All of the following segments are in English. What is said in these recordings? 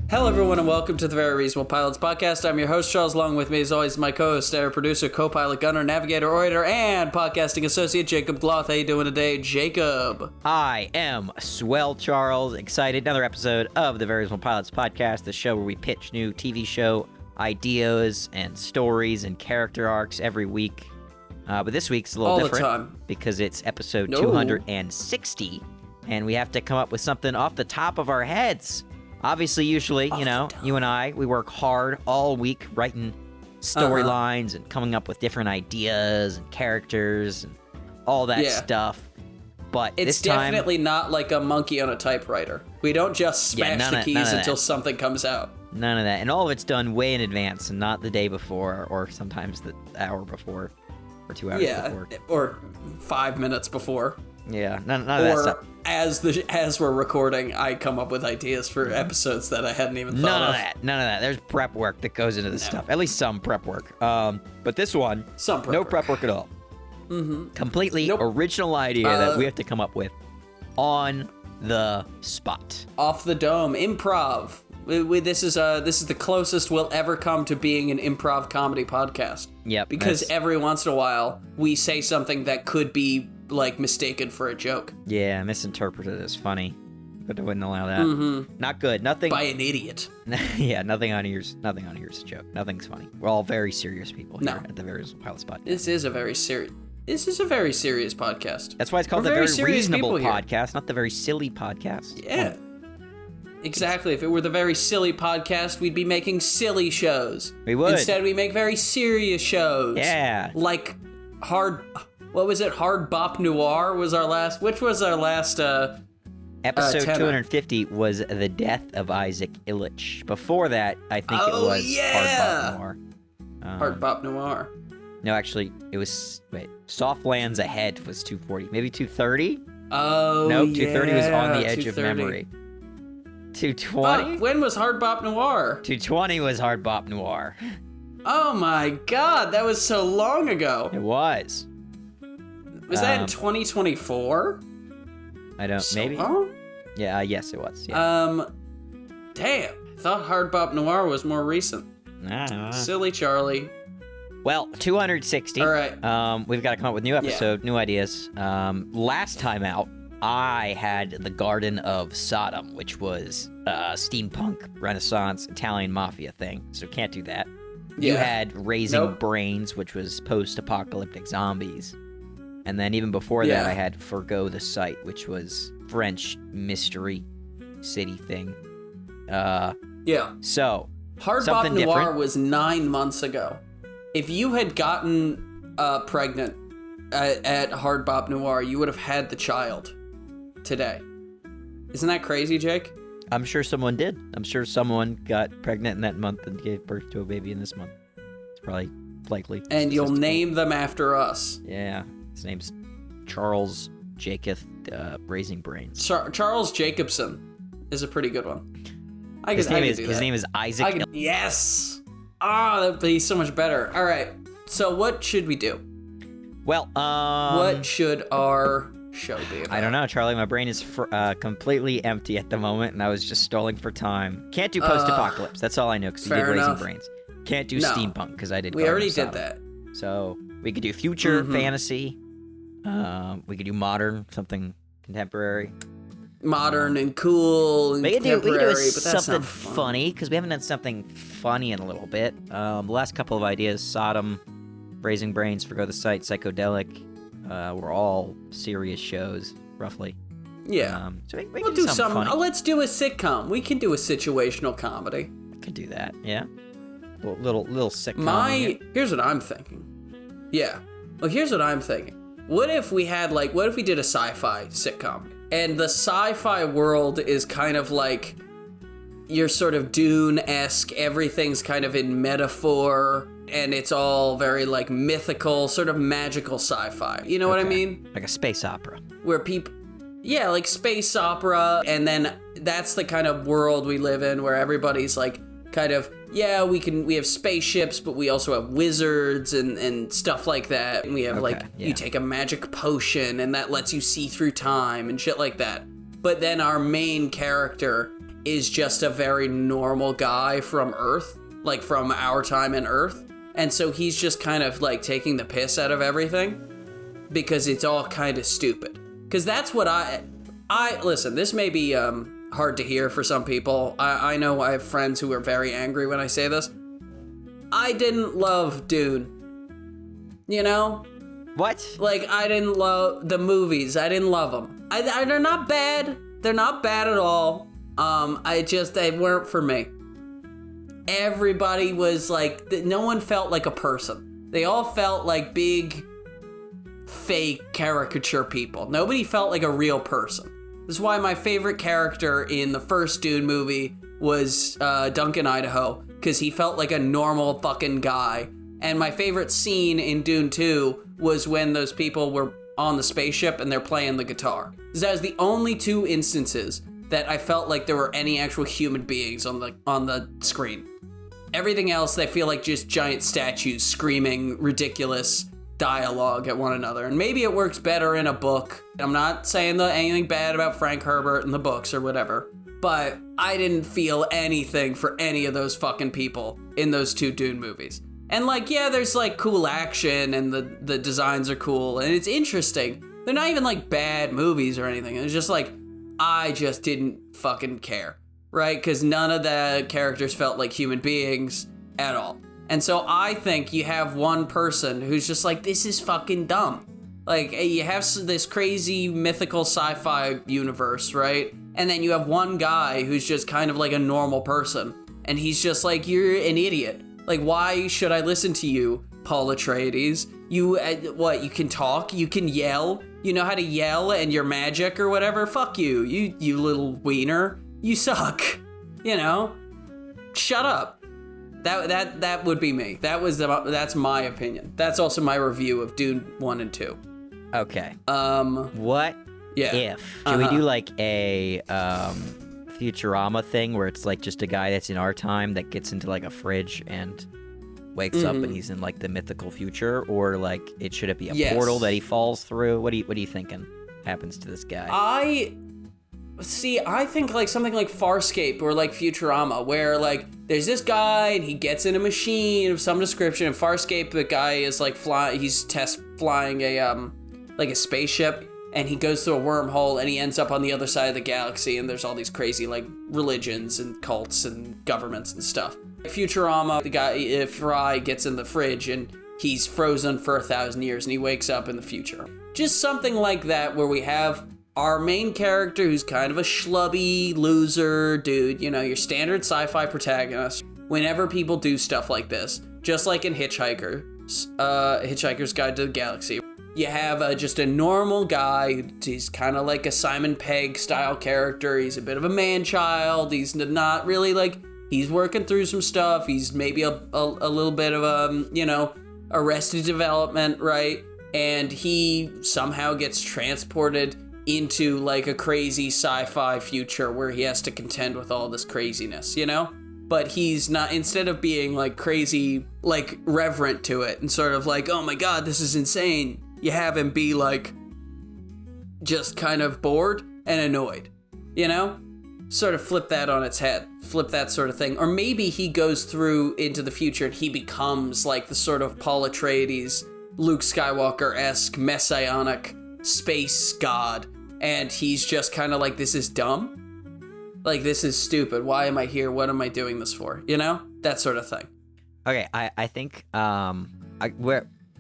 Hello, everyone, and welcome to the Very Reasonable Pilots podcast. I'm your host, Charles. Along with me, as always, my co-host, our producer, co-pilot, gunner, navigator, orator, and podcasting associate, Jacob Gloth. How you doing today, Jacob? I am swell, Charles. Excited. Another episode of the Very Reasonable Pilots podcast, the show where we pitch new TV show ideas and stories and character arcs every week. But this week's a little different because it's episode 260, and we have to come up with something off the top of our heads. Obviously, usually, you and I, we work hard all week writing storylines and coming up with different ideas and characters and all that stuff. But it's this time, definitely not like a monkey on a typewriter. We don't just smash the keys until something comes out. None of that. And all of it's done way in advance and not the day before or sometimes the hour before or 2 hours before. Or 5 minutes before. Yeah, none of that stuff. As we're recording, I come up with ideas for episodes that I hadn't even thought of. None of that. There's prep work that goes into this stuff. At least some prep work. But this one, no prep work at all. Mm-hmm. Completely original idea that we have to come up with on the spot. Off the dome, improv. This is the closest we'll ever come to being an improv comedy podcast. Yep. Because every once in a while, we say something that could be like mistaken for a joke. Yeah, misinterpreted as funny, but I wouldn't allow that. Mm-hmm. Not good. Nothing by an idiot. Yeah, nothing on here's a joke. Nothing's funny. We're all very serious people here at the Very Reasonable Pilots podcast. This is a very serious podcast. That's why it's called the Very Reasonable Podcast, not the Very Silly Podcast. Yeah. Exactly. If it were the Very Silly Podcast, we'd be making silly shows. We would. Instead, we make very serious shows. Yeah. Like what was it? Hard Bop Noir was our last. Which was our last? Episode 250 was the death of Isaac Illich. Before that, I think it was Hard Bop Noir. Hard Bop Noir. No, actually, it was. Wait, Soft Lands Ahead was 240, maybe 230. Oh, nope, 230 was on the edge of memory. 220. When was Hard Bop Noir? 220 was Hard Bop Noir. Oh my God, that was so long ago. It was. Was that in 2024? I don't. So maybe. Long? Yeah. Yes, it was. Yeah. Damn. I thought Hard Bop Noir was more recent. Silly Charlie. Well, 260. All right. We've got to come up with new episode, new ideas. Last time out, I had the Garden of Sodom, which was a steampunk Renaissance Italian mafia thing. So can't do that. Yeah. You had Raising Brains, which was post-apocalyptic zombies. And then even before that, I had Forgo the Sight, which was French mystery city thing. So, Hard Bop Noir was 9 months ago. If you had gotten pregnant at Hard Bop Noir, you would have had the child today. Isn't that crazy, Jake? I'm sure someone did. I'm sure someone got pregnant in that month and gave birth to a baby in this month. It's probably likely. And you'll name them after us. Yeah. His name's Charles Jacob Raising Brains. Charles Jacobson is a pretty good one. His name is Isaac. Yes! He's so much better. All right. So what should we do? Well, what should our show be about? I don't know, Charlie. My brain is completely empty at the moment, and I was just stalling for time. Can't do post-apocalypse. That's all I know, because we did Raising Brains. Can't do steampunk, because I did We already did that. So we could do future fantasy. We could do modern, something contemporary. Modern and cool and contemporary, but that's something not fun. Funny, because we haven't done something funny in a little bit. The last couple of ideas, Sodom, Raising Brains, Forgo the Sight, Psychedelic, were all serious shows, roughly. Yeah. So we'll do something funny. Let's do a sitcom. We can do a situational comedy. I could do that, yeah. Little sitcom. Here's what I'm thinking. Yeah. Well, here's what I'm thinking. What if we did a sci-fi sitcom? And the sci-fi world is kind of like your sort of Dune-esque, everything's kind of in metaphor, and it's all very like mythical, sort of magical sci-fi. You know what I mean? Like a space opera. Where people... Yeah, like space opera, and then that's the kind of world we live in where everybody's like kind of, we have spaceships, but we also have wizards and stuff like that. And we have you take a magic potion and that lets you see through time and shit like that. But then our main character is just a very normal guy from Earth, like from our time in Earth. And so he's just kind of like taking the piss out of everything because it's all kind of stupid. Because that's what I listen, this may be hard to hear for some people. I know I have friends who are very angry when I say this. I didn't love Dune. You know? What? Like, I didn't love the movies. I didn't love them. They're not bad. They're not bad at all. They weren't for me. Everybody was like, no one felt like a person. They all felt like big, fake caricature people. Nobody felt like a real person. This is why my favorite character in the first Dune movie was Duncan Idaho, because he felt like a normal fucking guy. And my favorite scene in Dune 2 was when those people were on the spaceship and they're playing the guitar. That was the only two instances that I felt like there were any actual human beings on the screen. Everything else, they feel like just giant statues screaming ridiculous dialogue at one another. And maybe it works better in a book. I'm not saying anything bad about Frank Herbert and the books or whatever, but I didn't feel anything for any of those fucking people in those two Dune movies. And like, yeah, there's like cool action and the designs are cool and it's interesting. They're not even like bad movies or anything. It's just like, I just didn't fucking care, right? Because none of the characters felt like human beings at all. And so I think you have one person who's just like, this is fucking dumb. Like, you have this crazy mythical sci-fi universe, right? And then you have one guy who's just kind of like a normal person. And he's just like, you're an idiot. Like, why should I listen to you, Paul Atreides? You, you can talk, you can yell, you know how to yell and you're magic or whatever? Fuck you, you little wiener. You suck, you know? Shut up. That would be me. That's my opinion. That's also my review of Dune 1 and 2. Okay. What if? Should we do like a, Futurama thing where it's like just a guy that's in our time that gets into like a fridge and wakes up and he's in like the mythical future, or like should it be a portal that he falls through? What are you thinking happens to this guy? I think like something like Farscape or like Futurama, where like there's this guy and he gets in a machine of some description. In Farscape, the guy is like he's test flying a like a spaceship. And he goes through a wormhole and he ends up on the other side of the galaxy, and there's all these crazy like religions and cults and governments and stuff. Futurama, the guy, Fry gets in the fridge and he's frozen for 1,000 years and he wakes up in the future. Just something like that where we have our main character who's kind of a schlubby loser dude, you know, your standard sci-fi protagonist. Whenever people do stuff like this, just like in Hitchhiker's Guide to the Galaxy, you have just a normal guy. He's kind of like a Simon Pegg style character. He's a bit of a man-child. He's not really like, he's working through some stuff. He's maybe a little bit of Arrested Development, right? And he somehow gets transported into like a crazy sci-fi future where he has to contend with all this craziness, you know? But he's not, instead of being like crazy, like reverent to it and sort of like, oh my God, this is insane. You have him be like, just kind of bored and annoyed, you know? Sort of flip that on its head, flip that sort of thing. Or maybe he goes through into the future and he becomes like the sort of Paul Atreides, Luke Skywalker-esque messianic space god. And he's just kind of like, this is dumb. Like, this is stupid. Why am I here? What am I doing this for? You know? That sort of thing. Okay, I think,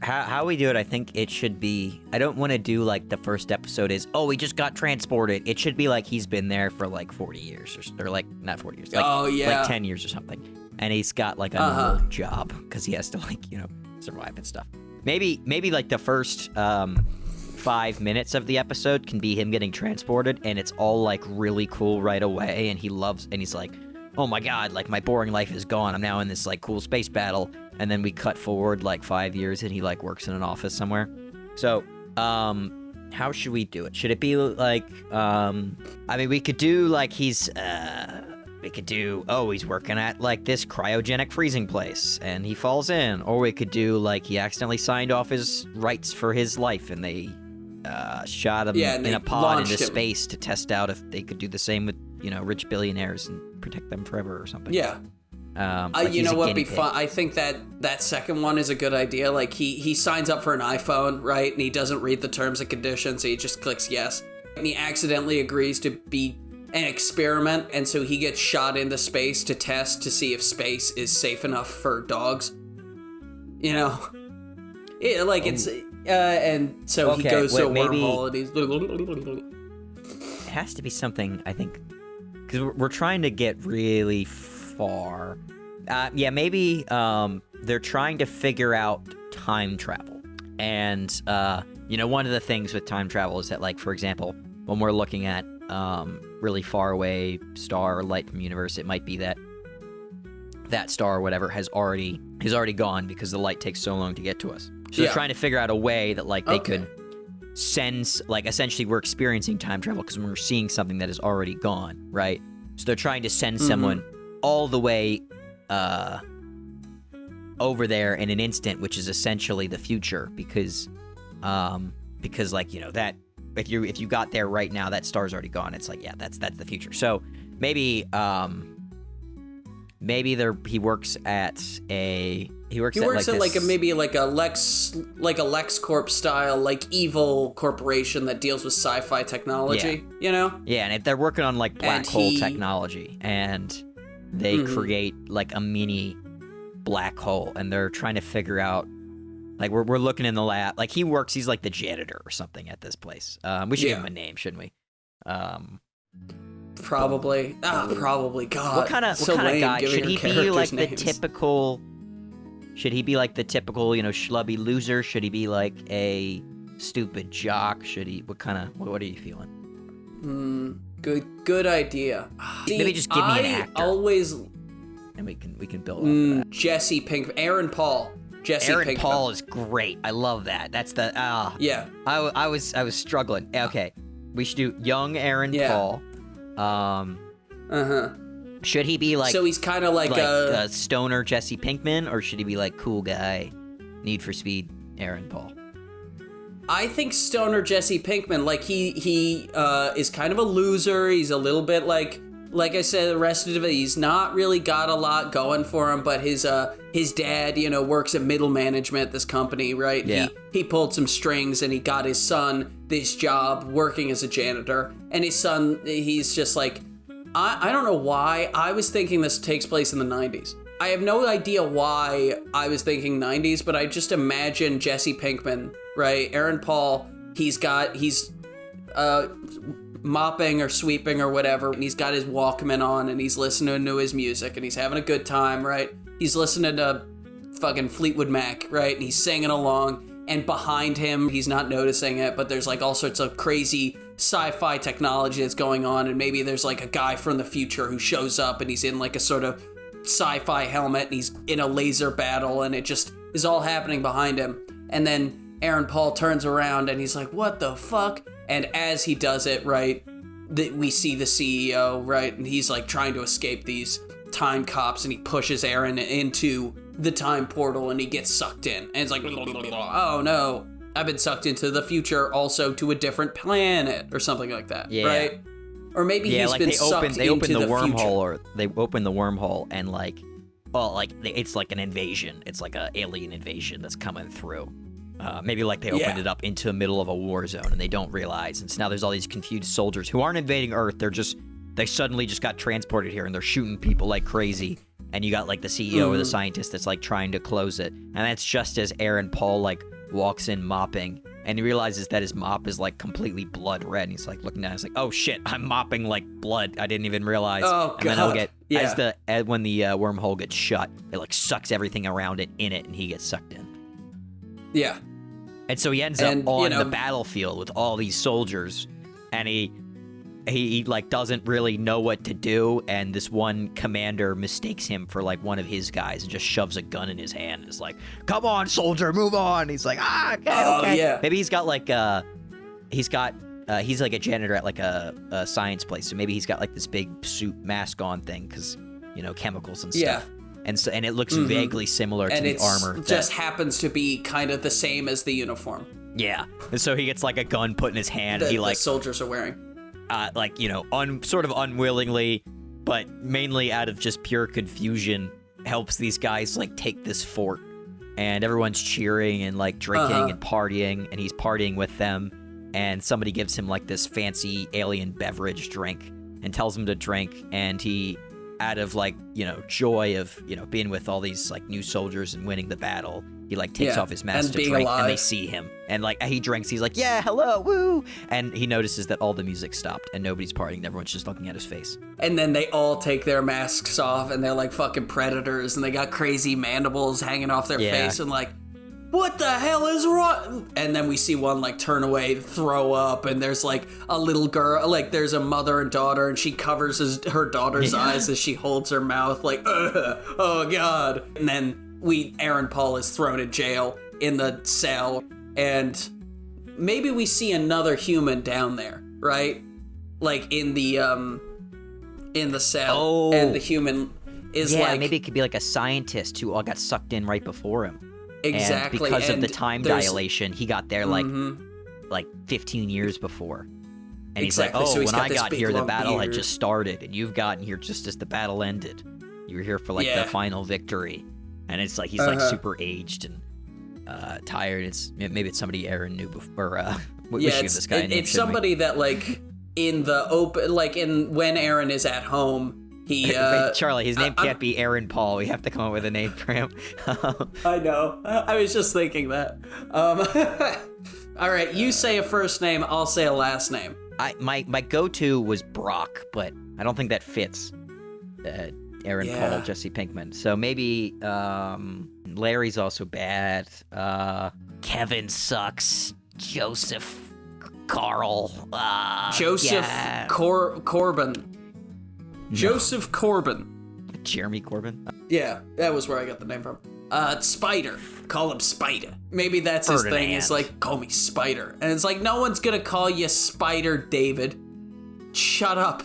how we do it, I think it should be, I don't want to do like the first episode is, oh, he just got transported. It should be like he's been there for like 40 years or like, not 40 years, like 10 years or something. And he's got like a normal job because he has to like, you know, survive and stuff. Maybe like the first 5 minutes of the episode can be him getting transported and it's all like really cool right away. And he's like, oh my God, like my boring life is gone. I'm now in this like cool space battle. And then we cut forward like 5 years and he like works in an office somewhere. So, how should we do it? Should it be like, we could do like he's working at like this cryogenic freezing place and he falls in. Or we could do like he accidentally signed off his rights for his life and they shot him in a pod into space to test out if they could do the same with, rich billionaires and protect them forever or something. Yeah. You know what? Be fun. I think that second one is a good idea. Like he signs up for an iPhone, right? And he doesn't read the terms and conditions. So he just clicks yes, and he accidentally agrees to be an experiment, and so he gets shot into space to test to see if space is safe enough for dogs. It's and so he goes to a wormhole, and he's. It has to be something, I think, because we're trying to get really far. Maybe they're trying to figure out time travel. And, one of the things with time travel is that, like, for example, when we're looking at really far away star or light from the universe, it might be that star or whatever has already gone because the light takes so long to get to us. So they're trying to figure out a way that, like, they could sense, like, essentially we're experiencing time travel because we're seeing something that is already gone, right? So they're trying to send someone all the way over there in an instant, which is essentially the future, because like, that if you got there right now, that star's already gone. It's like, that's the future. So maybe he works at a maybe like a LexCorp style, like, evil corporation that deals with sci-fi technology, Yeah, and if they're working on, like, black hole technology, and they create, like, a mini black hole, and they're trying to figure out, like, we're looking in the lab. Like, he's like the janitor or something at this place. We should give him a name, shouldn't we? Probably. Probably. God. What kind of guy should he be? Like names. Should he be like the typical, schlubby loser? Should he be like a stupid jock? Should he? What are you feeling? Good idea. Maybe just give me an actor. And we can build off of that. Jesse Pinkman, Aaron Paul. Aaron Paul is great. I love that. That's the yeah. I was struggling. Okay, we should do young Aaron Paul. Should he be like? So he's kind of like a stoner Jesse Pinkman, or should he be like cool guy, Need for Speed Aaron Paul? I think stoner Jesse Pinkman. Like he is kind of a loser. He's a little bit like I said, Arrested. He's not really got a lot going for him, but his dad, works at middle management at this company, right? Yeah. He pulled some strings, and he got his son this job working as a janitor. And his son, he's just like, I don't know why. I was thinking this takes place in the 90s. I have no idea why I was thinking 90s, but I just imagine Jesse Pinkman, right? Aaron Paul, he's mopping or sweeping or whatever, and he's got his Walkman on, and he's listening to his music, and he's having a good time, right? He's listening to fucking Fleetwood Mac, right? And he's singing along, and behind him, he's not noticing it, but there's like all sorts of crazy sci-fi technology that's going on, and maybe there's like a guy from the future who shows up, and he's in like a sort of sci-fi helmet, and he's in a laser battle, and it just is all happening behind him. And then Aaron Paul turns around, and he's like, what the fuck? And as he does it, right, we see the CEO, right, and he's like trying to escape these time cops, and he pushes Aaron into the time portal, and he gets sucked in. And it's like, oh no, I've been sucked into the future, also to a different planet, or something like that, right? Or maybe he's been sucked into the wormhole, or they open the wormhole, and it's like an invasion. It's like an alien invasion that's coming through. Maybe like they opened it up into the middle of a war zone, and they don't realize. And so now there's all these confused soldiers who aren't invading Earth. They suddenly just got transported here, and they're shooting people like crazy. And you got like the CEO or the scientist that's like trying to close it. And that's just as Aaron Paul like walks in mopping, and he realizes that his mop is like completely blood red. And he's like looking down, he's like, oh shit, I'm mopping like blood. I didn't even realize. Oh, and then he'll get when the wormhole gets shut, it like sucks everything around it in it, and he gets sucked in. Yeah. And so he ends up on the battlefield with all these soldiers, and he like doesn't really know what to do, and this one commander mistakes him for like one of his guys and just shoves a gun in his hand and is like, come on, soldier, move on. He's like, okay. Yeah. Maybe he's got like he's like a janitor at like a science place, so maybe he's got like this big suit mask on thing, because chemicals and stuff. And it looks vaguely similar to the armor. It just happens to be kind of the same as the uniform. Yeah. And so he gets like a gun put in his hand. The soldiers are wearing. like, you know, sort of unwillingly, but mainly out of just pure confusion, helps these guys, like, take this fort. And everyone's cheering and, like, drinking and partying, and he's partying with them. And somebody gives him, like, this fancy alien beverage drink and tells him to drink. And he, out of, like, you know, joy of, you know, being with all these, like, new soldiers and winning the battle, he, like, takes off his mask to drink, and they see him. And, like, he drinks, he's like, yeah, hello, woo! And he notices that all the music stopped, and nobody's partying, everyone's just looking at his face. And then they all take their masks off, and they're like fucking predators, and they got crazy mandibles hanging off their face, and like, what the hell is wrong? And then we see one, like, turn away, throw up, and there's, like, a little girl, like, there's a mother and daughter, and she covers her daughter's eyes as she holds her mouth, like, oh God. And then Aaron Paul is thrown in jail in the cell, and maybe we see another human down there, right? Like, in the cell, and the human is like... maybe it could be like a scientist who all got sucked in right before him. Exactly. And because of the time dilation, he got there like 15 years before. And he's like, so when I got here, the battle had just started, and you've gotten here just as the battle ended. You were here for, like, the final victory. And it's like, he's like super aged and tired. Maybe it's somebody Aaron knew before. We should give this guy a name, it's somebody that, like, in the open, like, when Aaron is at home, he Charlie, his name can't be Aaron Paul. We have to come up with a name for him. I know. I was just thinking that. All right, you say a first name, I'll say a last name. My go-to was Brock, but I don't think that fits Aaron Paul, Jesse Pinkman. So maybe Larry's also bad. Kevin sucks. Joseph Carl. Joseph Corbin. Joseph Corbin. Jeremy Corbin? Yeah, that was where I got the name from. Spider. Call him Spider. Maybe that's his thing. It's like, call me Spider. And it's like, no one's gonna call you Spider, David. Shut up.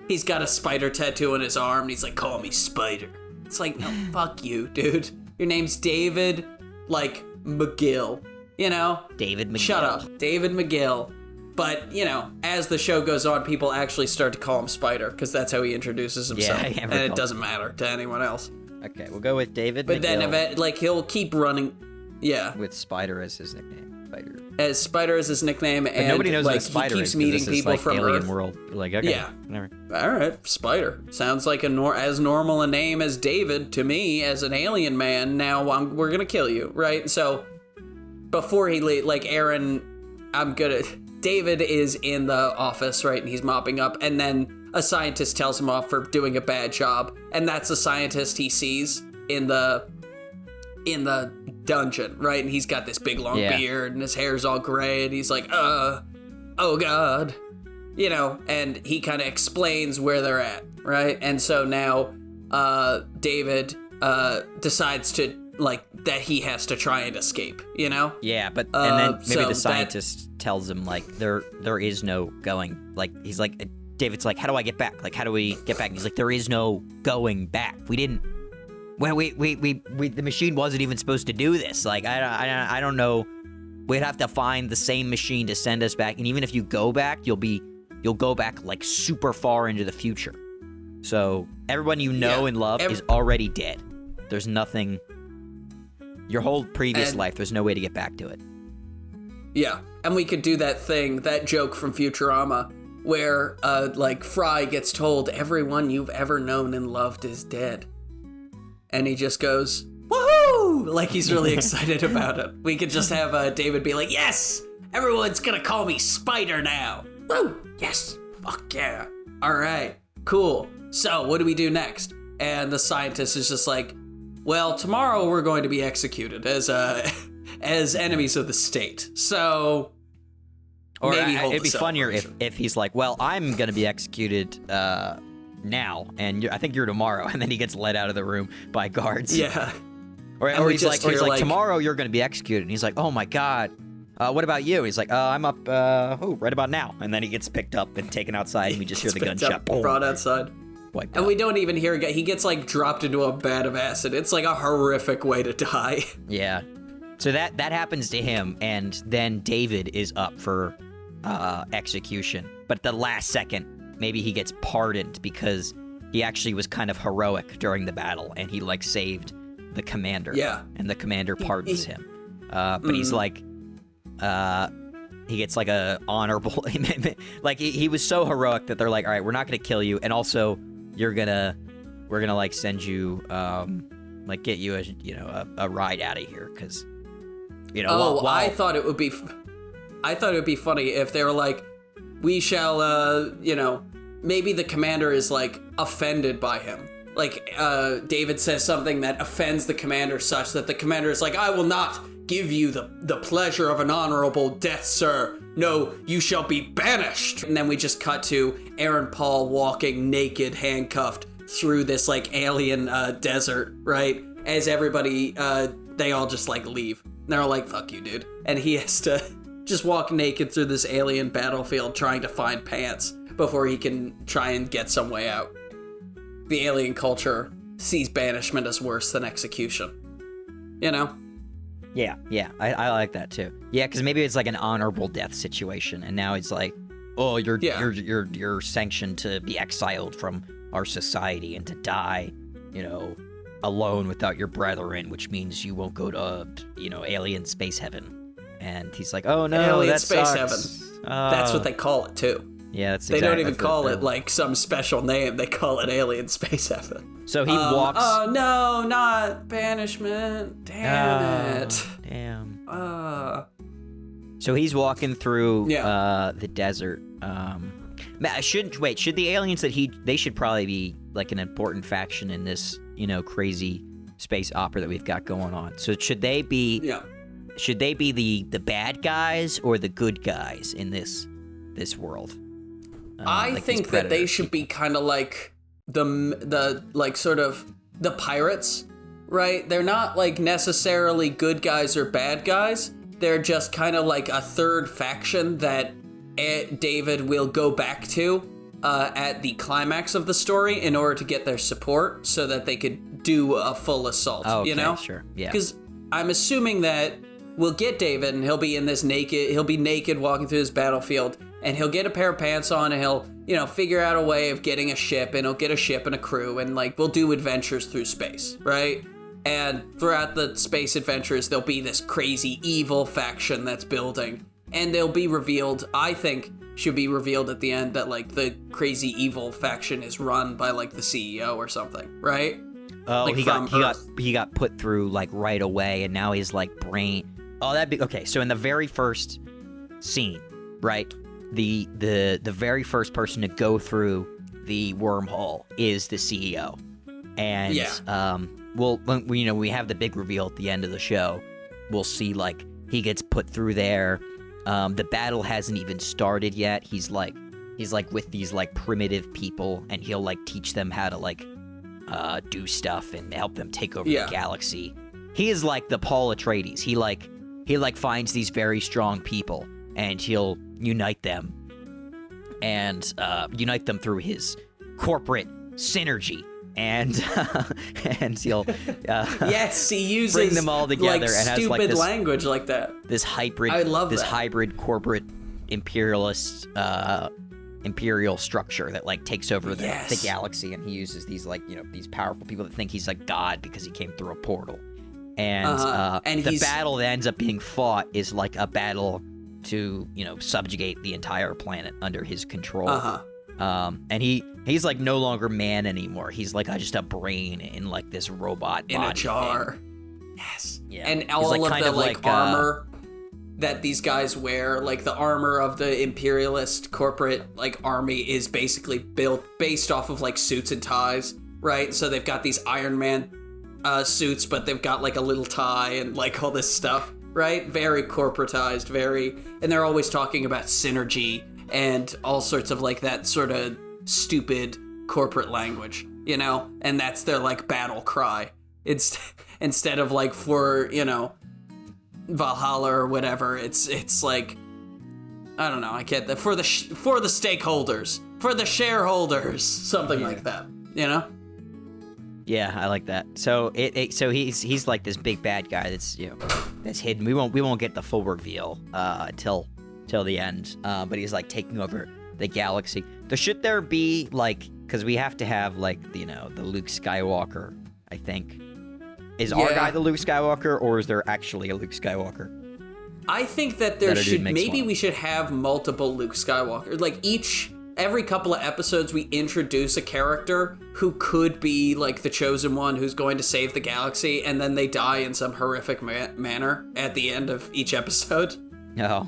He's got a spider tattoo on his arm, and he's like, call me Spider. It's like, no, fuck you, dude. Your name's David, like, McGill. You know? David McGill. Shut up. David McGill. But, you know, as the show goes on, people actually start to call him Spider, because that's how he introduces himself. Yeah, and it doesn't matter to anyone else. Okay, we'll go with David But McGill. then, like, he'll keep running. Yeah. With Spider as his nickname. Spider. As Spider is his nickname, But and nobody knows like, what Spider he keeps is, meeting this people is, like, from alien Earth. world. You're like, okay, yeah. whatever. All right, Spider. Sounds like as normal a name as David to me as an alien man. Now we're gonna kill you, right? So before he like Aaron, David is in the office, right, and he's mopping up, and then a scientist tells him off for doing a bad job, and that's the scientist he sees in the dungeon, right? And he's got this big long beard, and his hair's all gray, and he's like, oh God, you know, and he kind of explains where they're at, right? And so now David decides to, like, that he has to try and escape, you know? Yeah, but and then maybe the scientist tells him, like, there is no going. Like, he's like, David's like, how do I get back? Like, how do we get back? And he's like, there is no going back. We didn't. Well, we the machine wasn't even supposed to do this. Like, I don't know. We'd have to find the same machine to send us back. And even if you go back, you'll go back, like, super far into the future. So everyone you know and love is already dead. There's nothing. Your whole previous life, there's no way to get back to it. Yeah, and we could do that joke from Futurama, where, like, Fry gets told everyone you've ever known and loved is dead. And he just goes, woohoo! Like, he's really excited about it. We could just have David be like, yes! Everyone's gonna call me Spider now! Woo! Yes! Fuck yeah! Alright, cool. So, what do we do next? And the scientist is just like, well, tomorrow we're going to be executed as enemies of the state. So, or maybe it'd be funnier if he's like, well, I'm going to be executed now, and I think you're tomorrow, and then he gets led out of the room by guards. Yeah. Or he's like, tomorrow you're going to be executed, and he's like, oh my God, what about you? And he's like, I'm up, right about now, and then he gets picked up and taken outside, and we just hear the gunshot. Brought outside. And we don't even hear he gets, like, dropped into a vat of acid. It's like a horrific way to die. Yeah. So that happens to him, and then David is up for execution. but the last second, maybe he gets pardoned because he actually was kind of heroic during the battle, and he like saved the commander. Yeah. And the commander pardons him. But he's like, he gets like a honorable, like he was so heroic that they're like, all right, we're not gonna kill you, and also we're gonna like send you, like get you a ride out of here, because I thought it would be funny if they were like, we shall, maybe the commander is like offended by him. Like, David says something that offends the commander such that the commander is like, I will not give you the pleasure of an honorable death, sir. No, you shall be banished. And then we just cut to Aaron Paul walking naked, handcuffed through this like alien desert, right? As everybody, they all just like leave. And they're all like, fuck you, dude. And he has to just walk naked through this alien battlefield trying to find pants before he can try and get some way out. The alien culture sees banishment as worse than execution. You know? Yeah, I like that too. Yeah, because maybe it's like an honorable death situation, and now it's like, oh, you're sanctioned to be exiled from our society and to die, alone without your brethren, which means you won't go to, alien space heaven. And he's like, oh no, alien that space sucks. Heaven. That's what they call it too. Yeah, that's they don't even call it like some special name. They call it alien space heaven. So he walks. Oh no, not banishment! Damn it! Damn. So he's walking through the desert. Should the aliens they should probably be like an important faction in this crazy space opera that we've got going on. So should they be? Yeah. Should they be the bad guys or the good guys in this world? I think that they should be kind of like the like sort of the pirates, right? They're not like necessarily good guys or bad guys. They're just kind of like a third faction that David will go back to at the climax of the story in order to get their support so that they could do a full assault. Oh, okay, sure, yeah. Because I'm assuming that we'll get David and he'll be naked walking through this battlefield, and he'll get a pair of pants on, and he'll, figure out a way of getting a ship, and he'll get a ship and a crew, and like we'll do adventures through space, right? And throughout the space adventures, there'll be this crazy evil faction that's building, and they'll be revealed, I think, should be revealed at the end that like the crazy evil faction is run by like the CEO or something, right? Oh, like he got put through like right away, and now he's like brain. Oh, that'd be okay. So in the very first scene, right, the very first person to go through the wormhole is the CEO, and when we have the big reveal at the end of the show, we'll see like he gets put through there. The battle hasn't even started yet. He's like with these like primitive people, and he'll like teach them how to like do stuff and help them take over the galaxy. He is like the Paul Atreides. He finds these very strong people, and he'll unite them through his corporate synergy, and he'll yes, he uses bring them all together like and has like this language like that. This hybrid, hybrid corporate imperialist imperial structure that like takes over the galaxy, and he uses these like these powerful people that think he's like God because he came through a portal. And the battle that ends up being fought is like a battle to, subjugate the entire planet under his control. And he's like no longer man anymore. He's like just a brain in like this robot in body a jar. Thing. Yes. Yeah. And all of the armor that these guys wear, like the armor of the imperialist corporate like army, is basically built based off of like suits and ties, right? So they've got these Iron Man suits, but they've got like a little tie and like all this stuff, right? Very corporatized, and they're always talking about synergy and all sorts of like that sort of stupid corporate language, and that's their like battle cry. It's instead of like for, Valhalla or whatever, it's like, I don't know, I can't, for the stakeholders, for the shareholders, something like that, Yeah, I like that. So so he's like this big bad guy that's that's hidden. We won't get the full reveal until the end. But he's like taking over the galaxy. Should there be, like, because we have to have, like, the Luke Skywalker, I think. Is our guy the Luke Skywalker, or is there actually a Luke Skywalker? I think that we should have multiple Luke Skywalker. Like, every couple of episodes, we introduce a character who could be, like, the chosen one who's going to save the galaxy, and then they die in some horrific manner at the end of each episode. Oh.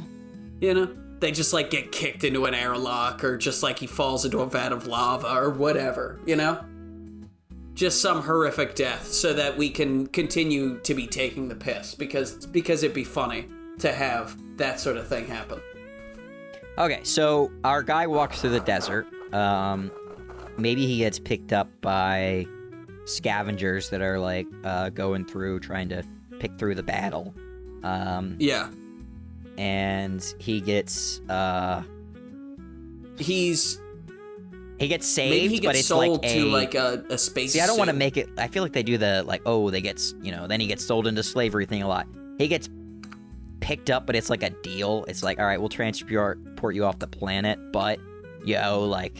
You know? They just, like, get kicked into an airlock, or just, like, he falls into a vat of lava, or whatever, you know? Just some horrific death, so that we can continue to be taking the piss, because it'd be funny to have that sort of thing happen. Okay, so our guy walks through the desert. Maybe he gets picked up by scavengers that are, like, going through, trying to pick through the battle. Yeah. And he gets, He gets saved, maybe he gets but it's sold like to, like, a space See, I don't want to suit. make it... I feel like they do the, like, then he gets sold into slavery thing a lot. He gets picked up, but it's like a deal. It's like, all right, we'll transport you off the planet, but you owe, like,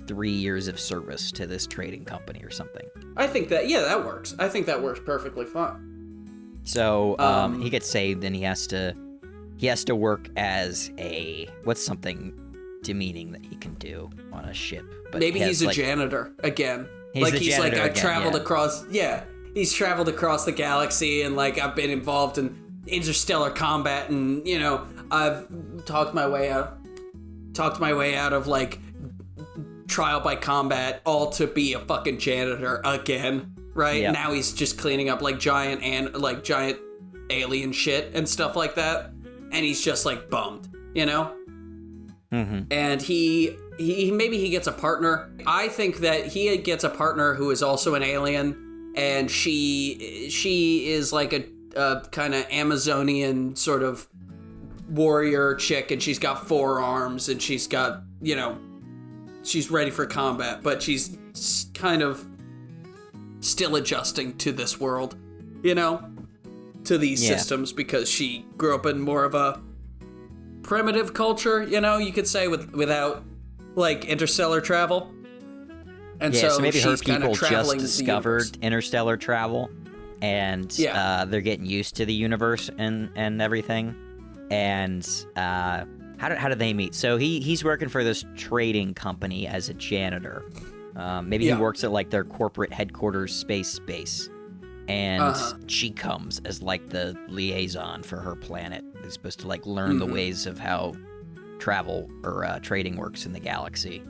3 years of service to this trading company or something. I think that works. I think that works perfectly fine. So he gets saved, and he has to work as what's something demeaning that he can do on a ship. But maybe he's a janitor again. I've traveled across. Yeah, he's traveled across the galaxy, and, like, I've been involved in interstellar combat, and, you know, I've talked my way out of, like, trial by combat, all to be a fucking janitor again, right? Yep. Now he's just cleaning up, like, giant alien shit and stuff like that, and he's just, like, bummed, you know? Mm-hmm. And he maybe he gets a partner. I think that he gets a partner who is also an alien, and she is like a kind of Amazonian sort of warrior chick, and she's got 4 arms, and she's got, you know, she's ready for combat, but she's kind of still adjusting to this world, you know, to these systems, because she grew up in more of a primitive culture, you know, you could say, without, like, interstellar travel. And so maybe her she's kind people of traveling just discovered interstellar travel, and they're getting used to the universe and everything. And how do they meet? So he's working for this trading company as a janitor. Maybe he works at, like, their corporate headquarters space base. And she comes as, like, the liaison for her planet. They're supposed to, like, learn the ways of how travel or trading works in the galaxy.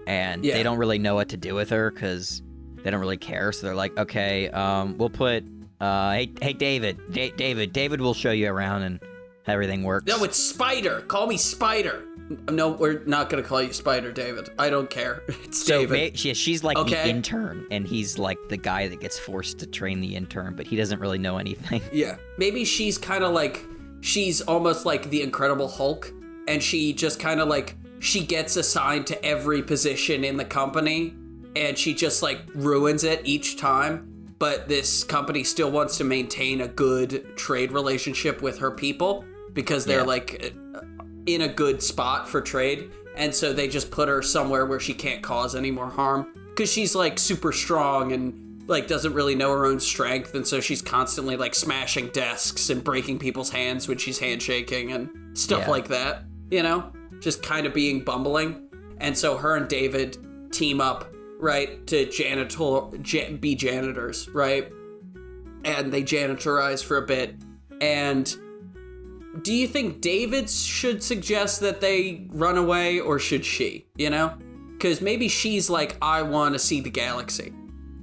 And they don't really know what to do with her, because they don't really care. So they're like, okay, we'll put, hey, David will show you around and how everything works. No, it's Spider. Call me Spider. No, we're not going to call you Spider, David. I don't care. It's David. She's like the intern, and he's like the guy that gets forced to train the intern, but he doesn't really know anything. Yeah. Maybe she's kind of like, she's almost like the Incredible Hulk, and she just kind of like, she gets assigned to every position in the company, and she just, like, ruins it each time. But this company still wants to maintain a good trade relationship with her people, because they're like in a good spot for trade. And so they just put her somewhere where she can't cause any more harm, because she's, like, super strong and, like, doesn't really know her own strength. And so she's constantly, like, smashing desks and breaking people's hands when she's handshaking and stuff like that, you know, just kind of being bumbling. And so her and David team up, right, to be janitors, right? And they janitorize for a bit. And do you think David should suggest that they run away, or should she, you know? Because maybe she's like, I want to see the galaxy.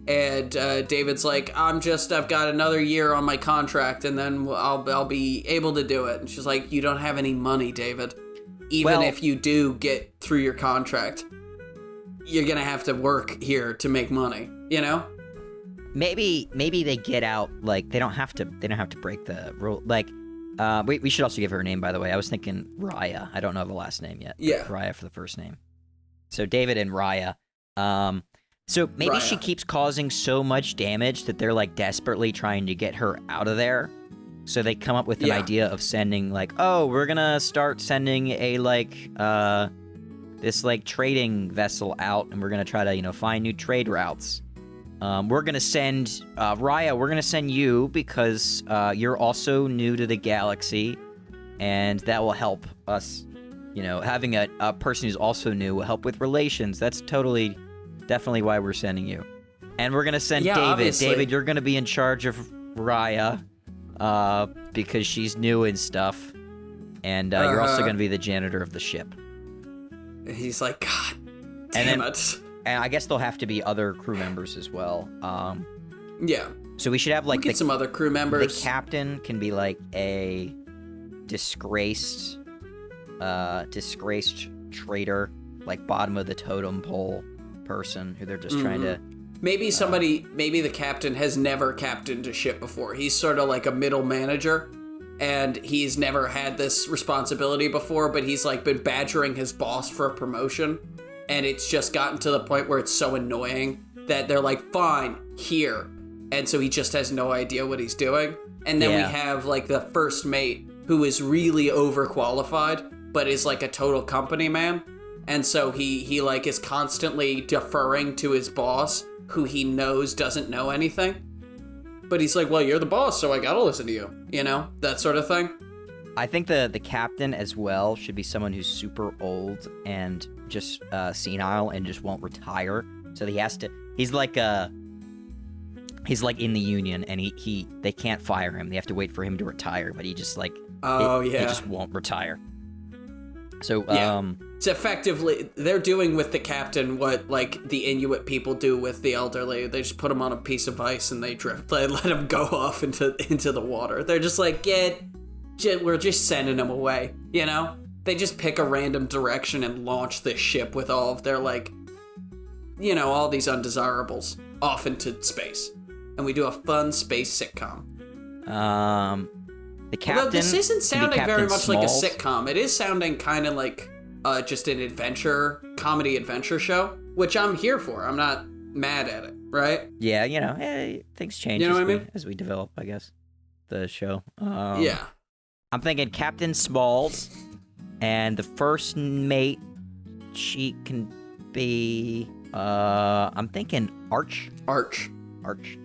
And David's like, I've got another year on my contract, and then I'll be able to do it. And she's like, you don't have any money, David. Even if you do get through your contract, you're going to have to work here to make money, you know? Maybe they get out, like, they don't have to break the rule. Like, we should also give her a name, by the way. I was thinking Raya. I don't know the last name yet. Yeah. Raya for the first name. So David and Raya. So maybe she keeps causing so much damage that they're, like, desperately trying to get her out of there. So they come up with an idea of sending, like, oh, we're gonna start sending a, like, this, like, trading vessel out, and we're gonna try to, find new trade routes. We're gonna send, Raya, we're gonna send you because you're also new to the galaxy, and that will help us, having a person who's also new will help with relations. That's definitely why we're sending you. And we're gonna send David. Obviously. David, you're gonna be in charge of Raya, because she's new and stuff, and you're also gonna be the janitor of the ship. He's like, God damn it. And I guess there'll have to be other crew members as well. Yeah. So we should have, like, some other crew members. The captain can be, like, a disgraced traitor, like, bottom of the totem pole person who they're just trying to... Maybe maybe the captain has never captained a ship before. He's sort of like a middle manager, and he's never had this responsibility before, but he's, like, been badgering his boss for a promotion, and it's just gotten to the point where it's so annoying that they're like, fine, here. And so he just has no idea what he's doing. And then we have, like, the first mate who is really overqualified, but is, like, a total company man. And so he like, is constantly deferring to his boss, who he knows doesn't know anything. But he's like, well, you're the boss, so I gotta listen to you. That sort of thing. I think the captain as well should be someone who's super old and just senile and just won't retire. So he has to. He's like in the union, and they can't fire him. They have to wait for him to retire, but he just like he just won't retire. So it's effectively they're doing with the captain what, like, the Inuit people do with the elderly. They just put him on a piece of ice and they let him go off into the water. They're just like, we're just sending him away. They just pick a random direction and launch this ship with all of their, like, all these undesirables off into space, and we do a fun space sitcom. The captain. Although this isn't sounding very much Smalls. like a sitcom. It is sounding kind of like just an comedy adventure show, which I'm here for. I'm not mad at it, right? Yeah, things change as we develop, I guess, the show. Yeah. I'm thinking Captain Smalls, and the first mate, she can be, I'm thinking Arch. Arch. Arch.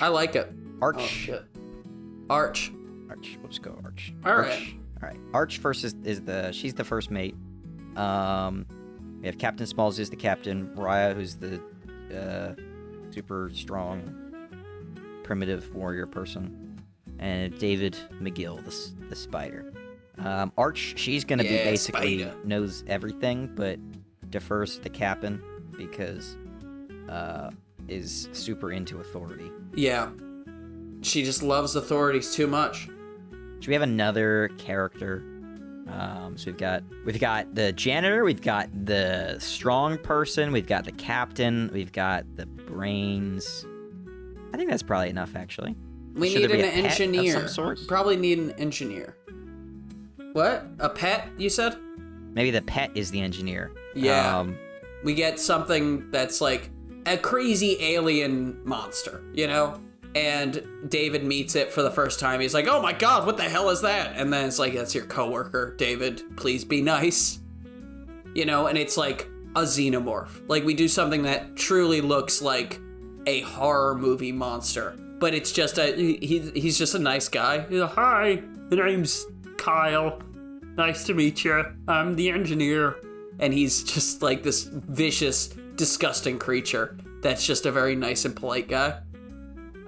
I like it. Arch. Oh, shit. Arch. Let's go Arch. All Arch. right. All right. Arch first she's the first mate. We have Captain Smalls is the captain. Raya, who's the super strong, primitive warrior person, and David McGill, the spider. Arch, she's gonna be basically spider. Knows everything, but defers to the captain because is super into authority. Yeah. She just loves authorities too much. Should we have another character? So we've got the janitor, we've got the strong person, we've got the captain, we've got the brains. I think that's probably enough, actually. We Should need there be an a pet engineer. of some sort? Probably need an engineer. What? A pet, you said? Maybe the pet is the engineer. Yeah. We get something that's like a crazy alien monster, And David meets it for the first time. He's like, oh my God, what the hell is that? And then it's like, that's your coworker, David. Please be nice. And it's like a xenomorph. Like, we do something that truly looks like a horror movie monster. But it's just he's just a nice guy. He's like, hi, the name's Kyle. Nice to meet you. I'm the engineer. And he's just like this vicious, disgusting creature that's just a very nice and polite guy.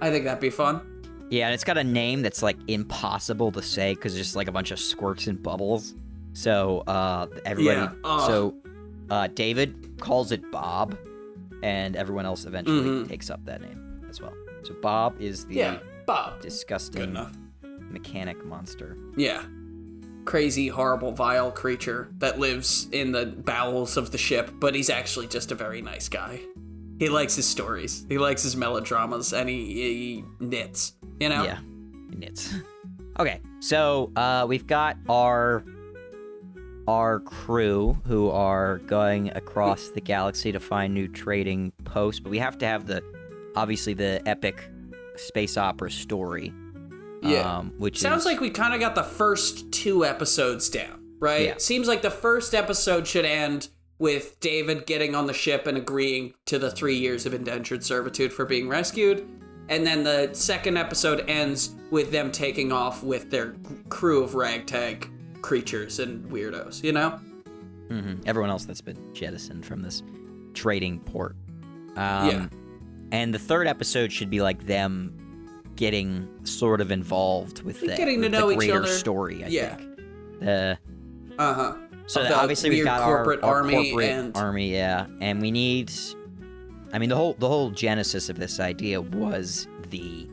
I think that'd be fun. Yeah, and it's got a name that's like impossible to say because it's just like a bunch of squirts and bubbles. So everybody, David calls it Bob, and everyone else eventually takes up that name as well. So Bob is the Bob. disgusting mechanic monster. Yeah. Crazy, horrible, vile creature that lives in the bowels of the ship, but he's actually just a very nice guy. He likes his stories. He likes his melodramas, and he knits, Yeah, he knits. Okay, so we've got our crew who are going across the galaxy to find new trading posts, but we have to have obviously the epic space opera story. Yeah. Which sounds like we kind of got the first 2 episodes down, right? Yeah. Seems like the first episode should end with David getting on the ship and agreeing to the 3 years of indentured servitude for being rescued. And then the second episode ends with them taking off with their crew of ragtag creatures and weirdos, you know? Mm-hmm. Everyone else that's been jettisoned from this trading port. Yeah. And the third episode should be like them getting sort of involved with the greater story, I think. So obviously we've got our corporate army, yeah. And we need... I mean, the whole genesis of this idea was the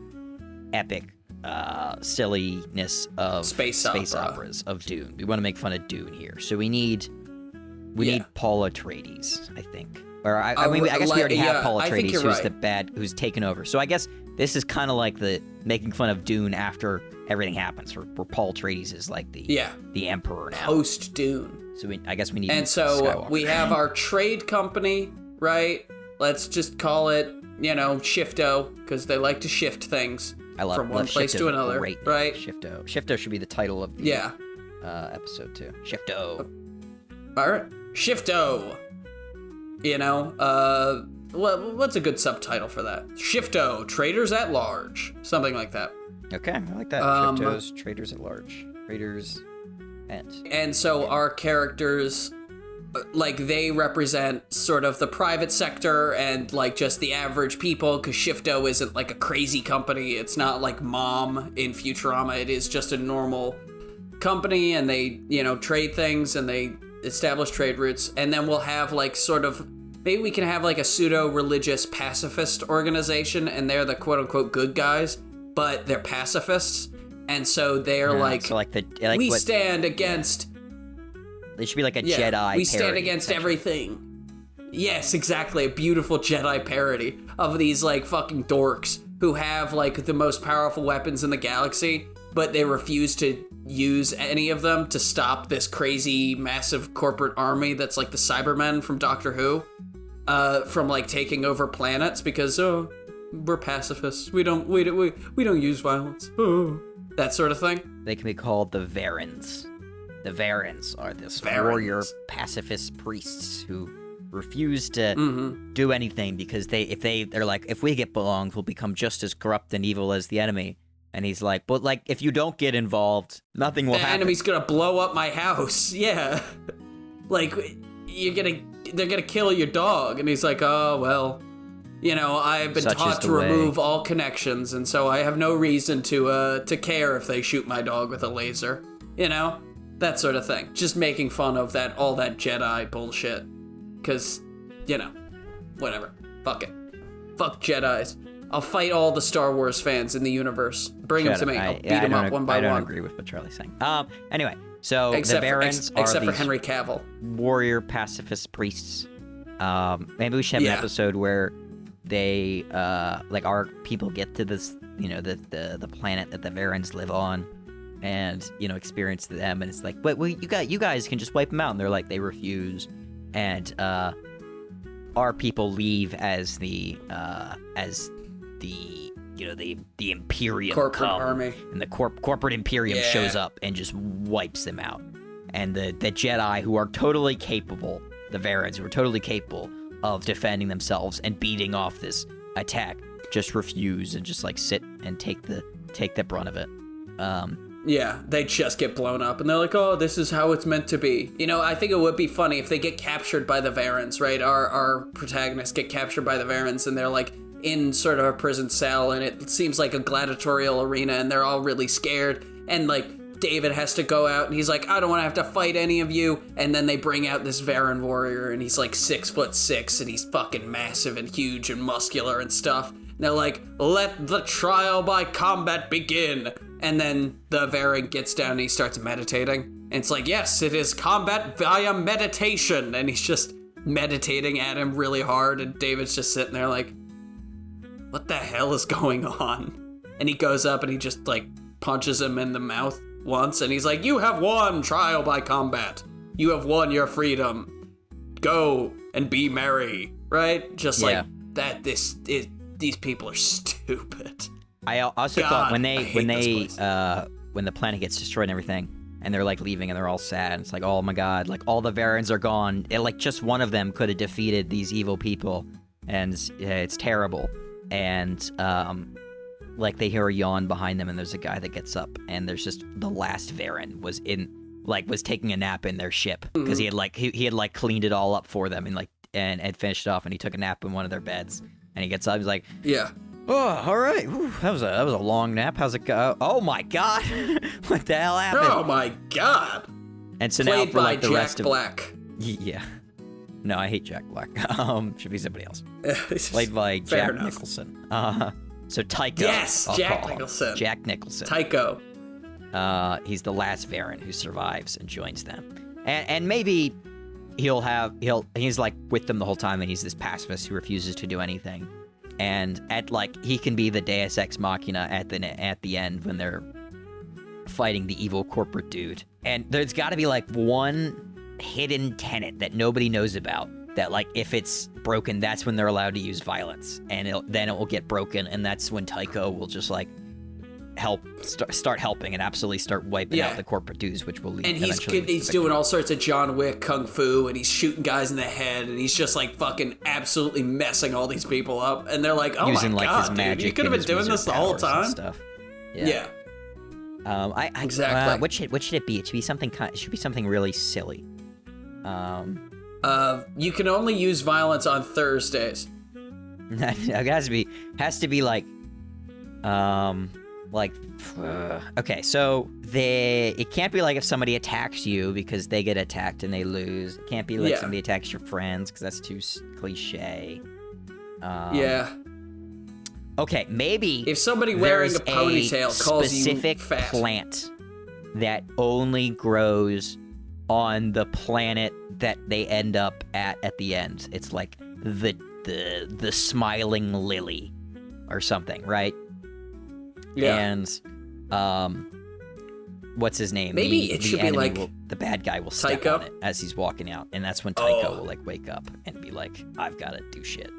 epic silliness of space operas of Dune. We want to make fun of Dune here. So we need Paul Atreides, I think. Or I guess we already have Paul Atreides, who's taken over. So I guess this is kind of like the making fun of Dune after everything happens, where Paul Atreides is like the emperor now. Post Dune. So I guess we need. And so Skywalker. we have our trade company, right? Let's just call it, Shifto, because they like to shift things from one place to another, right? Shifto should be the title of the episode too. Shifto. All right, Shifto. What's a good subtitle for that? Shifto, Traders at Large, something like that. Okay, I like that. Shifto's Traders at Large. Traders at. And so our characters, like, they represent sort of the private sector and, like, just the average people, because Shifto isn't, like, a crazy company. It's not like Mom in Futurama. It is just a normal company, and they, trade things, and they establish trade routes. And then we'll have, like, sort of... Maybe we can have, like, a pseudo-religious pacifist organization, and they're the quote-unquote good guys, but they're pacifists. And so they're, we stand against... They should be like a Jedi parody. We stand against everything. Yes, exactly. A beautiful Jedi parody of these, like, fucking dorks who have, like, the most powerful weapons in the galaxy, but they refuse to use any of them to stop this crazy, massive corporate army that's like the Cybermen from Doctor Who, from, like, taking over planets because, we're pacifists. We don't use violence. That sort of thing. They can be called the Varens. The Varens are this warrior pacifist priests who refuse to do anything because they're like, if we get belonged, we'll become just as corrupt and evil as the enemy. And he's like, but, like, if you don't get involved, nothing will happen. The enemy's gonna blow up my house. Yeah. Like, they're gonna kill your dog. And he's like, oh, well, I've been taught to remove all connections, and so I have no reason to care if they shoot my dog with a laser. That sort of thing. Just making fun of all that Jedi bullshit. Because, whatever. Fuck it. Fuck Jedis. I'll fight all the Star Wars fans in the universe. Bring them to me. I'll beat them up one by one. I don't agree with what Charlie's saying. Anyway, so the Barons are except for these Henry Cavill. Warrior pacifist priests. Maybe we should have an episode where they, our people get to this, the planet that the Varens live on, and experience them, and it's like, but you guys can just wipe them out, and they're like, they refuse, and our people leave as the Imperium corporate army, and the corporate Imperium shows up and just wipes them out, and the Jedi, who are totally capable, the Varens, who are totally capable of defending themselves and beating off this attack, just refuse and just, like, sit and take the brunt of it. They just get blown up, and they're like, oh, this is how it's meant to be. I think it would be funny if they get captured by the Varens, right? Our protagonists get captured by the Varens, and they're, like, in sort of a prison cell, and it seems like a gladiatorial arena, and they're all really scared, and, like, David has to go out, and he's like, I don't want to have to fight any of you, and then they bring out this Varen warrior, and he's, like, 6'6", and he's fucking massive and huge and muscular and stuff. And they're like, let the trial by combat begin. And then the Varen gets down and he starts meditating. And it's like, yes, it is combat via meditation. And he's just meditating at him really hard. And David's just sitting there like, what the hell is going on? And he goes up and he just, like, punches him in the mouth once. And he's like, you have won trial by combat. You have won your freedom. Go and be merry. Right? Just like that. These people are stupid. I also God, thought when I hate this place. when the planet gets destroyed and everything, and they're like leaving and they're all sad. And it's like, oh my god, like all the Varens are gone. Like just one of them could have defeated these evil people, and it's terrible. And like they hear a yawn behind them, and there's a guy that gets up, and there's just the last Varen was taking a nap in their ship because he had like cleaned it all up for them and finished it off, and he took a nap in one of their beds, and he gets up, he's like, yeah. Oh, all right. Whew, that was a long nap. How's it go? Oh my god, what the hell happened? Oh my god. And so Played now for by like the Jack rest of Black. Yeah. No, I hate Jack Black. Should be somebody else. Played by Fair Jack enough. Nicholson. So Tycho. Yes, I'll Jack call him. Nicholson. Jack Nicholson. Tycho. He's the last Varen who survives and joins them, and maybe he's like with them the whole time, and he's this pacifist who refuses to do anything, and he can be the Deus Ex Machina at the end when they're fighting the evil corporate dude. And there's got to be like one hidden tenet that nobody knows about, that like if it's broken, that's when they're allowed to use violence, and then it will get broken, and that's when Tycho will just like start helping and absolutely start wiping out the corporate dudes, which will lead. And he's doing all sorts of John Wick kung fu, and he's shooting guys in the head, and he's just like fucking absolutely messing all these people up, and they're like, oh using, my like, god, his magic, dude, you could have been doing this the whole time. Stuff. Yeah. Exactly. What should it be? It should be something. It should be something really silly. You can only use violence on Thursdays. It has to be like, okay, so it can't be like if somebody attacks you because they get attacked and they lose. It can't be like somebody attacks your friends because that's too cliche. Yeah. Okay, maybe if somebody wearing a ponytail calls you specific fat. Plant that only grows on the planet that they end up at the end. It's like the smiling lily or something, right? Yeah. And what's his name? Maybe it should be like the bad guy will step Tycho? on it as he's walking out, and that's when Tycho will like wake up and be like, I've got to do shit.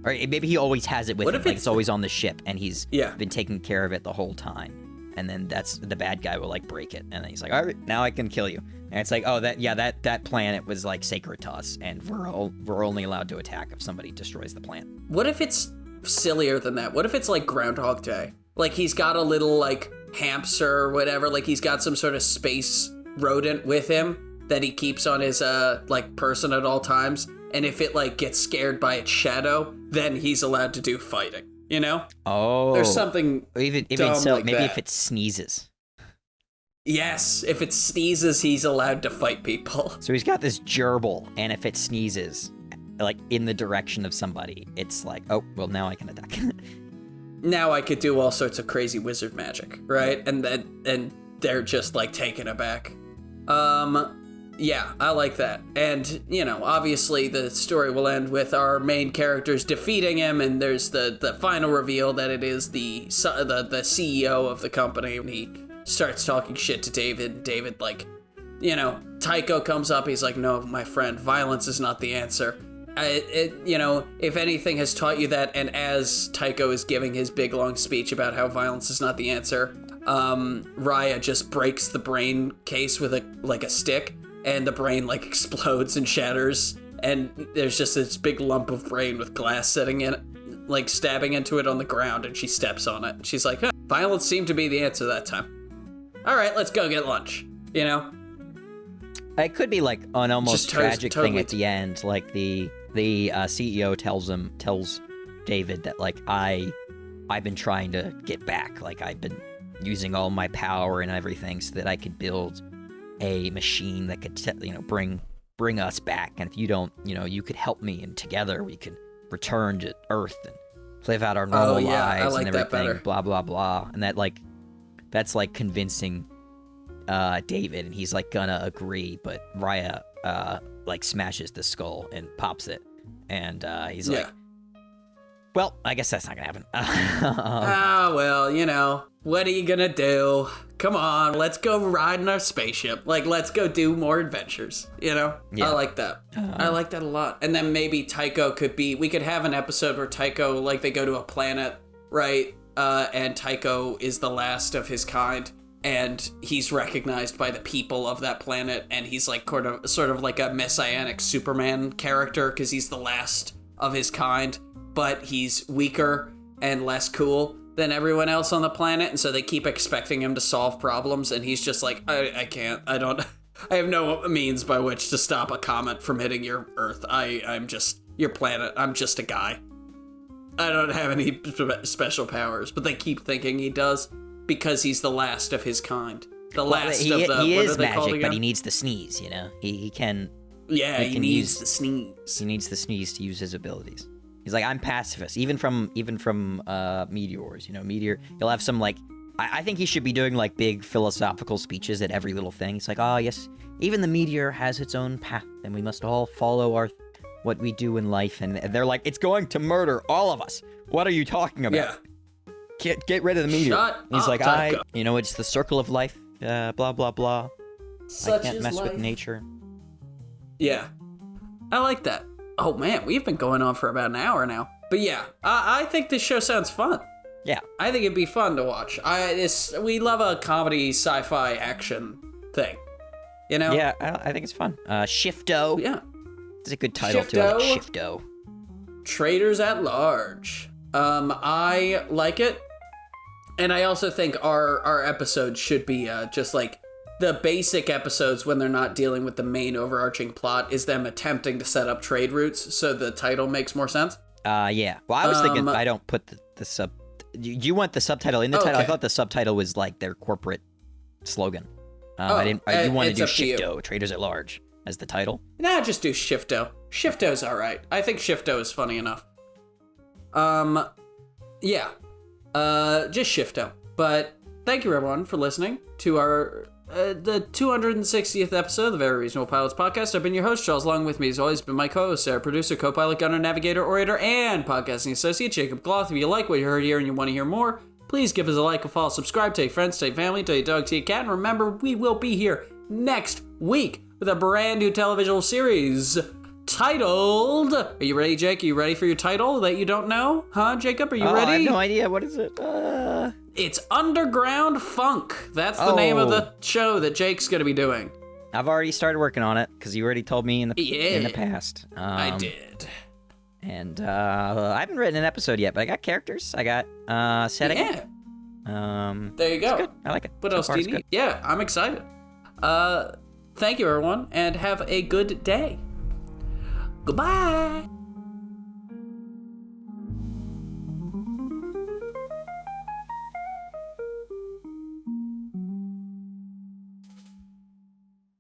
Or maybe he always has it with him, like it's always on the ship, and he's been taking care of it the whole time. And then that's the bad guy will like break it, and then he's like, all right, now I can kill you. And it's like, oh, that planet was like sacred to us, and we're only allowed to attack if somebody destroys the planet. What if it's sillier than that? What if it's like Groundhog Day? Like he's got a little like hamster or whatever, like he's got some sort of space rodent with him that he keeps on his like person at all times, and if it like gets scared by its shadow, then he's allowed to do fighting, you know? Oh. There's something even dumb so, like maybe that. if it sneezes. Yes, if it sneezes, he's allowed to fight people. So he's got this gerbil, and if it sneezes, like in the direction of somebody, it's like, oh, well, now I can attack. Now I could do all sorts of crazy wizard magic, right? And they're just like taken aback. Yeah, I like that. And, you know, obviously the story will end with our main characters defeating him, and there's the final reveal that it is the CEO of the company, and he starts talking shit to David, and David, like, you know, Tycho comes up, he's like, no, my friend, violence is not the answer. You know, if anything has taught you that, and as Tycho is giving his big long speech about how violence is not the answer, Raya just breaks the brain case with a stick, and the brain like explodes and shatters, and there's just this big lump of brain with glass sitting in it, like stabbing into it on the ground, and she steps on it. She's like, huh, violence seemed to be the answer that time. All right, let's go get lunch, you know? It could be like an almost tragic totally thing at the end, like the CEO tells David that like I've been trying to get back, like I've been using all my power and everything so that I could build a machine that could bring us back, and if you don't, you could help me, and together we could return to Earth and live out our normal lives and everything, blah blah blah. And that's like convincing David, and he's like gonna agree, but Raya like smashes the skull and pops it, and he's like, well, I guess that's not gonna happen. Well, you know, what are you gonna do? Come on, let's go ride in our spaceship. Like, let's go do more adventures, you know? Yeah. I like that. I like that a lot. And then maybe Tycho we could have an episode where Tycho, like, they go to a planet, right? and Tycho is the last of his kind, and he's recognized by the people of that planet, and he's like sort of like a messianic Superman character because he's the last of his kind, but he's weaker and less cool than everyone else on the planet, and so they keep expecting him to solve problems, and he's just like, I can't, I have no means by which to stop a comet from hitting your Earth. I'm just your planet. I'm just a guy. I don't have any special powers, but they keep thinking he does because he's the last of his kind. The last of the... He what is are they called magic, again? but he needs the sneeze, you know? He can... Yeah, he needs use, the sneeze. He needs the sneeze to use his abilities. He's like, I'm pacifist, even from meteors, you know? He'll have some, like... I think he should be doing, like, big philosophical speeches at every little thing. He's like, oh, yes, even the meteor has its own path, and we must all follow what we do in life. And they're like, it's going to murder all of us. What are you talking about? Yeah. Get rid of the meteor. He's up, like, Tycho. it's the circle of life, blah, blah, blah. Such I can't is mess life. with nature. Yeah. I like that. Oh, man, we've been going on for about an hour now. But yeah, I think this show sounds fun. Yeah. I think it'd be fun to watch. We love a comedy sci-fi action thing. You know? Yeah, I think it's fun. Shifto. Yeah. It's a good title to it. Shifto. Shifto. Traders at Large. I like it. And I also think our episodes should be just like the basic episodes when they're not dealing with the main overarching plot is them attempting to set up trade routes so the title makes more sense. Yeah. Well, I was thinking I don't put the sub... You want the subtitle in the title? Okay. I thought the subtitle was like their corporate slogan. You want to do Shifto, Traders at Large, as the title? Nah, just do Shifto. Shifto's alright. I think Shifto is funny enough. Yeah. Just Shifto. But thank you everyone for listening to our the 260th episode of the Very Reasonable Pilots podcast. I've been your host, Charles. Along with me has always been my co-host, Sarah, producer, co-pilot, gunner, navigator, orator, and podcasting associate, Jacob Gloth. If you like what you heard here and you want to hear more, please give us a like, a follow, subscribe, tell your friends, tell your family, tell your dog, tell your cat, and remember, we will be here next week with a brand new television series titled... Are you ready, Jake? Are you ready for your title that you don't know? Huh, Jacob? Are you ready? I have no idea. What is it? It's Underground Funk. That's the name of the show that Jake's going to be doing. I've already started working on it, because you already told me in the past. I did. And I haven't written an episode yet, but I got characters. I got setting. Yeah. There you go. It's good. I like it. What So else far, do it's you need? good. Yeah, I'm excited. Thank you, everyone, and have a good day. Goodbye.